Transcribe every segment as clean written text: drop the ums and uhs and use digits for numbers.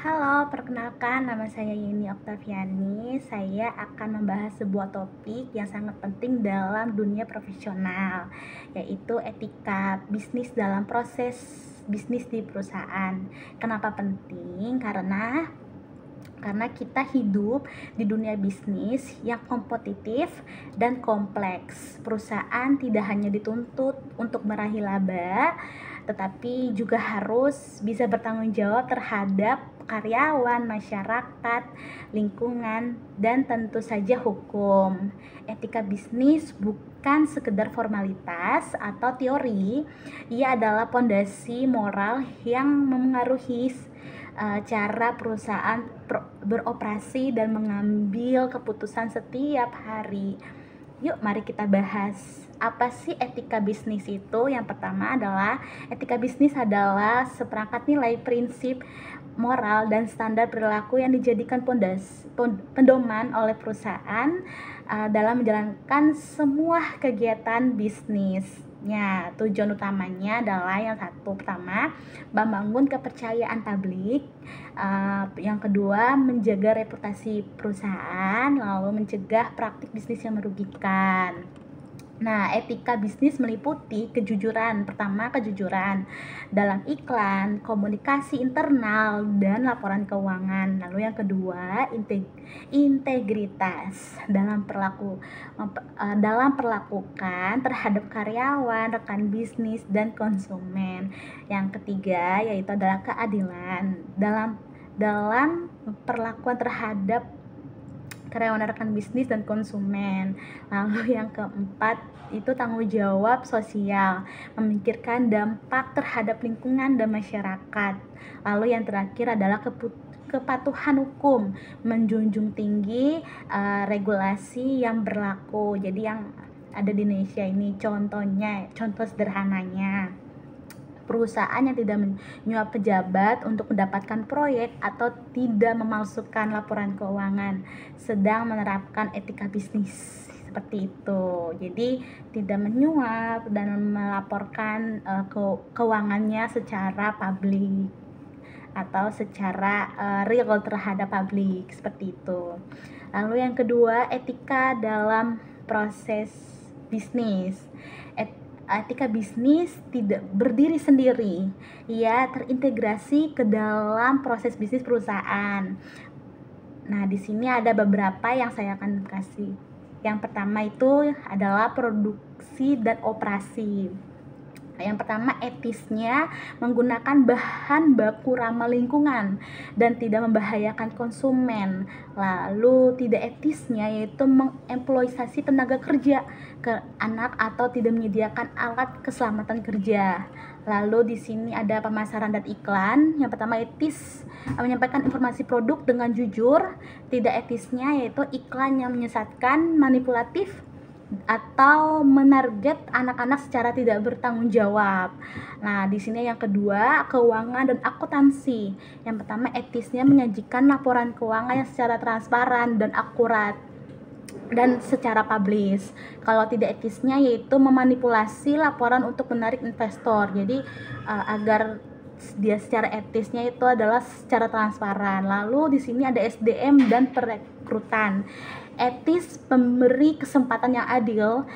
Halo, perkenalkan nama saya Yeni Oktaviani. Saya akan membahas sebuah topik yang sangat penting dalam dunia profesional, yaitu etika bisnis dalam proses bisnis di perusahaan. Kenapa penting? Karena kita hidup di dunia bisnis yang kompetitif dan kompleks. Perusahaan tidak hanya dituntut untuk meraih laba, tetapi juga harus bisa bertanggung jawab terhadap karyawan, masyarakat, lingkungan, dan tentu saja hukum. Etika bisnis bukan sekedar formalitas atau teori, ia adalah pondasi moral yang memengaruhi cara perusahaan beroperasi dan mengambil keputusan setiap hari. Yuk, mari kita bahas. Apa sih etika bisnis itu? Yang pertama adalah etika bisnis adalah seperangkat nilai, prinsip, moral, dan standar perilaku yang dijadikan pedoman oleh perusahaan dalam menjalankan semua kegiatan bisnisnya. Tujuan utamanya adalah yang satu, pertama, membangun kepercayaan publik, yang kedua, menjaga reputasi perusahaan, lalu mencegah praktik bisnis yang merugikan. Nah, etika bisnis meliputi kejujuran. Pertama, kejujuran dalam iklan, komunikasi internal, dan laporan keuangan. Lalu yang kedua, integritas dalam perlakukan terhadap karyawan, rekan bisnis, dan konsumen. Yang ketiga, yaitu adalah keadilan dalam perlakuan terhadap karyawan, rekan bisnis, dan konsumen. Lalu yang keempat itu tanggung jawab sosial, memikirkan dampak terhadap lingkungan dan masyarakat. Lalu yang terakhir adalah kepatuhan hukum, menjunjung tinggi regulasi yang berlaku. Jadi yang ada di Indonesia ini contoh sederhananya, perusahaan yang tidak menyuap pejabat untuk mendapatkan proyek atau tidak memalsukan laporan keuangan sedang menerapkan etika bisnis seperti itu. Jadi tidak menyuap dan melaporkan keuangannya secara publik atau secara real terhadap publik seperti itu. Lalu yang kedua, etika dalam proses bisnis. Etika bisnis tidak berdiri sendiri, ia terintegrasi ke dalam proses bisnis perusahaan. Nah, di sini ada beberapa yang saya akan kasih. Yang pertama itu adalah produksi dan operasi. Yang pertama, etisnya menggunakan bahan baku ramah lingkungan dan tidak membahayakan konsumen. Lalu tidak etisnya yaitu mengeksploitasi tenaga kerja ke anak atau tidak menyediakan alat keselamatan kerja. Lalu di sini ada pemasaran dan iklan. Yang pertama, etis menyampaikan informasi produk dengan jujur. Tidak etisnya yaitu iklan yang menyesatkan, manipulatif, atau menarget anak-anak secara tidak bertanggung jawab. Nah, di sini yang kedua, keuangan dan akuntansi. Yang pertama, etisnya menyajikan laporan keuangan yang secara transparan dan akurat dan secara publish. Kalau tidak etisnya yaitu memanipulasi laporan untuk menarik investor. Jadi agar dia secara etisnya itu adalah secara transparan. Lalu di sini ada SDM dan perekrutan. Etis memberi kesempatan yang adil,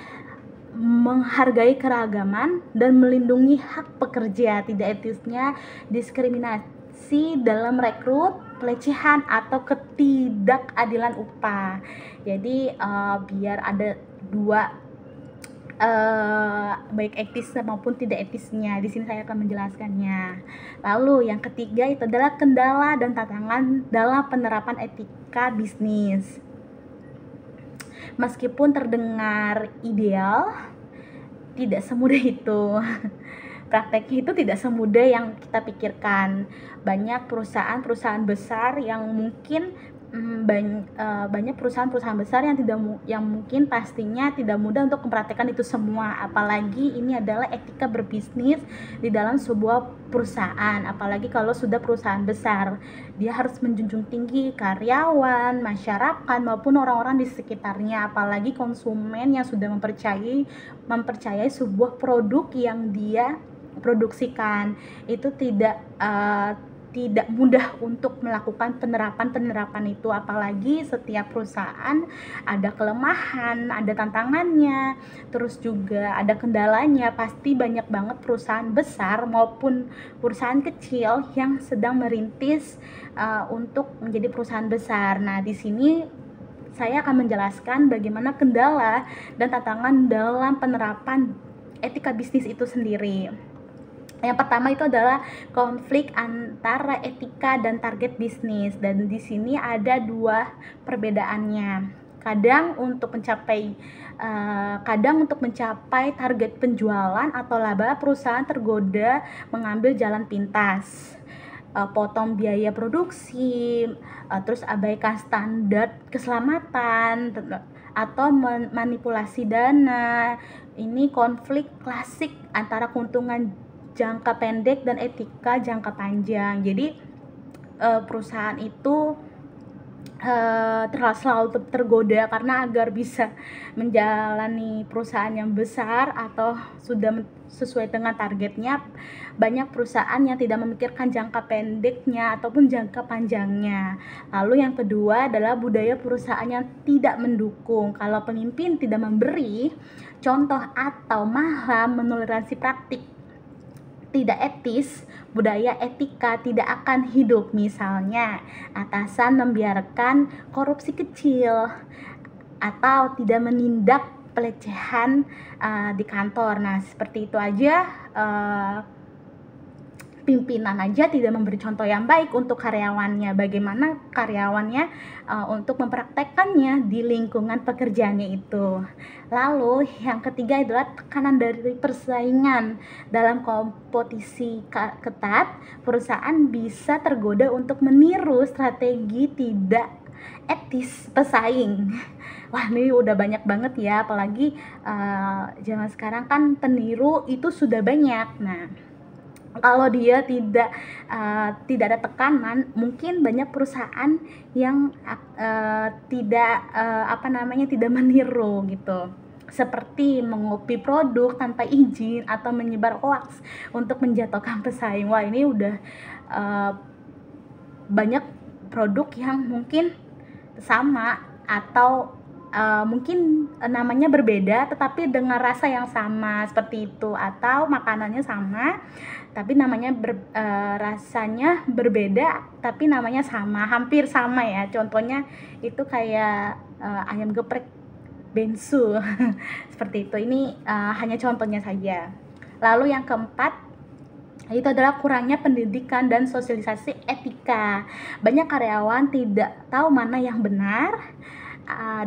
menghargai keragaman, dan melindungi hak pekerja. Tidak etisnya diskriminasi dalam rekrut, pelecehan, atau ketidakadilan upah. Jadi biar ada dua, baik etis maupun tidak etisnya. Di sini saya akan menjelaskannya. Lalu yang ketiga itu adalah kendala dan tantangan dalam penerapan etika bisnis. Meskipun terdengar ideal, tidak semudah itu. Prakteknya itu tidak semudah yang kita pikirkan. Banyak perusahaan besar yang mungkin banyak perusahaan besar yang mungkin pastinya tidak mudah untuk mempraktekkan itu semua. Apalagi ini adalah etika berbisnis di dalam sebuah perusahaan. Apalagi kalau sudah perusahaan besar, dia harus menjunjung tinggi karyawan, masyarakat, maupun orang-orang di sekitarnya. Apalagi konsumen yang sudah mempercayai sebuah produk yang dia produksikan. Itu tidak tidak mudah untuk melakukan penerapan itu, apalagi setiap perusahaan ada kelemahan, ada tantangannya, terus juga ada kendalanya. Pasti banyak banget perusahaan besar maupun perusahaan kecil yang sedang merintis untuk menjadi perusahaan besar. Nah, di sini saya akan menjelaskan bagaimana kendala dan tantangan dalam penerapan etika bisnis itu sendiri. Yang pertama itu adalah konflik antara etika dan target bisnis, dan di sini ada dua perbedaannya. Kadang untuk mencapai target penjualan atau laba, perusahaan tergoda mengambil jalan pintas, potong biaya produksi, terus abaikan standar keselamatan atau manipulasi dana. Ini konflik klasik antara keuntungan jangka pendek dan etika jangka panjang. Jadi perusahaan itu selalu tergoda karena agar bisa menjalani perusahaan yang besar atau sudah sesuai dengan targetnya, banyak perusahaan yang tidak memikirkan jangka pendeknya ataupun jangka panjangnya. Lalu yang kedua adalah budaya perusahaan yang tidak mendukung. Kalau pemimpin tidak memberi contoh atau malah menoleransi praktik tidak etis, budaya etika tidak akan hidup. Misalnya, atasan membiarkan korupsi kecil atau tidak menindak pelecehan di kantor. Nah, seperti itu aja. Pimpinan aja tidak memberi contoh yang baik untuk karyawannya. Bagaimana karyawannya untuk mempraktekkannya di lingkungan pekerjaannya itu. Lalu yang ketiga adalah tekanan dari persaingan. Dalam kompetisi ketat, perusahaan bisa tergoda untuk meniru strategi tidak etis pesaing. Wah, ini udah banyak banget ya, apalagi zaman sekarang kan peniru itu sudah banyak. Nah, kalau dia tidak ada tekanan, mungkin banyak perusahaan yang tidak meniru gitu, seperti mengopi produk tanpa izin atau menyebar hoax untuk menjatuhkan pesaing. Wah, ini udah banyak produk yang mungkin sama atau mungkin namanya berbeda tetapi dengan rasa yang sama, seperti itu, atau makanannya sama tapi namanya rasanya berbeda tapi namanya sama, hampir sama ya. Contohnya itu kayak ayam geprek bensu seperti itu. Ini hanya contohnya saja. Lalu yang keempat itu adalah kurangnya pendidikan dan sosialisasi etika. Banyak karyawan tidak tahu mana yang benar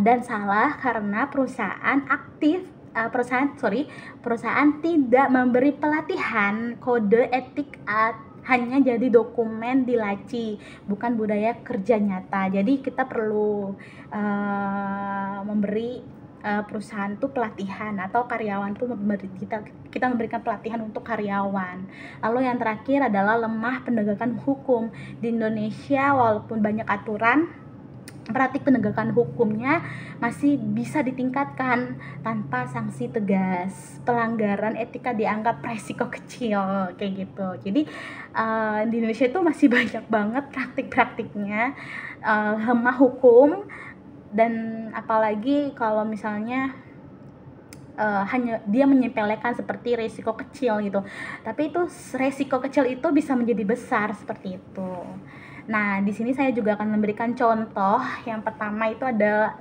dan salah karena perusahaan tidak memberi pelatihan kode etik, hanya jadi dokumen di laci, bukan budaya kerja nyata. Jadi kita perlu memberi perusahaan tuh pelatihan, atau karyawan tuh kita memberikan pelatihan untuk karyawan. Lalu yang terakhir adalah lemah penegakan hukum. Di Indonesia walaupun banyak aturan, praktik penegakan hukumnya masih bisa ditingkatkan tanpa sanksi tegas. Pelanggaran etika dianggap resiko kecil, kayak gitu. Jadi di Indonesia itu masih banyak banget praktik-praktiknya lemah hukum, dan apalagi kalau misalnya hanya dia menyepelekan seperti resiko kecil gitu, tapi itu resiko kecil itu bisa menjadi besar, seperti itu. Nah, di sini saya juga akan memberikan contoh. Yang pertama itu adalah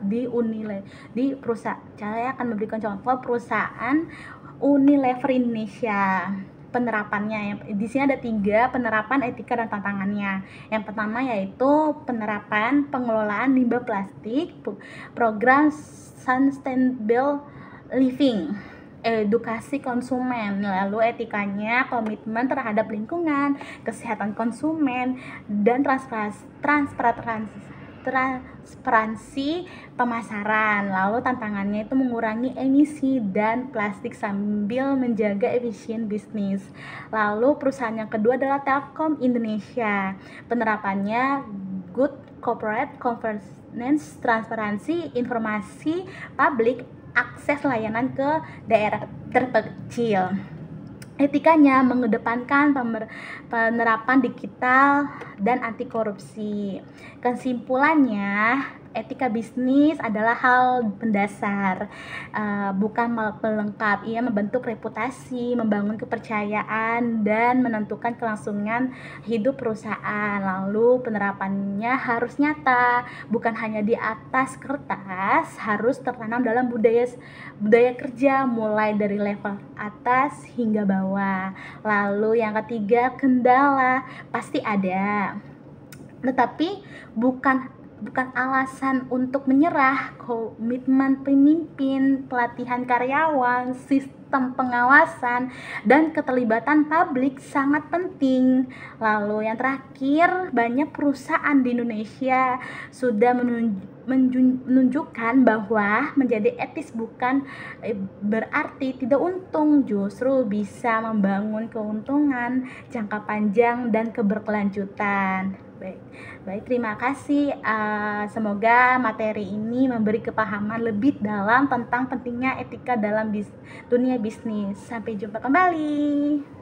saya akan memberikan contoh perusahaan Unilever Indonesia. Penerapannya, di sini ada 3 penerapan etika dan tantangannya. Yang pertama yaitu penerapan pengelolaan limbah plastik, program sustainable living, edukasi konsumen, lalu etikanya, komitmen terhadap lingkungan, kesehatan konsumen, dan transparansi pemasaran. Lalu tantangannya itu mengurangi emisi dan plastik sambil menjaga efisien bisnis. Lalu perusahaan yang kedua adalah Telkom Indonesia. Penerapannya good corporate governance, transparansi informasi publik, akses layanan ke daerah terpencil. Etikanya mengedepankan penerapan digital dan anti korupsi. Kesimpulannya, etika bisnis adalah hal mendasar, bukan pelengkap. Ia membentuk reputasi, membangun kepercayaan, dan menentukan kelangsungan hidup perusahaan. Lalu penerapannya harus nyata, bukan hanya di atas kertas, harus tertanam dalam budaya kerja, mulai dari level atas hingga bawah. Lalu yang ketiga, kendala pasti ada, tetapi bukan alasan untuk menyerah. Komitmen pemimpin, pelatihan karyawan, sistem pengawasan, dan keterlibatan publik sangat penting. Lalu yang terakhir, banyak perusahaan di Indonesia sudah menunjukkan bahwa menjadi etis bukan berarti tidak untung, justru bisa membangun keuntungan jangka panjang dan keberkelanjutan. Baik, terima kasih. Semoga materi ini memberi kepahaman lebih dalam tentang pentingnya etika dalam dunia bisnis. Sampai jumpa kembali.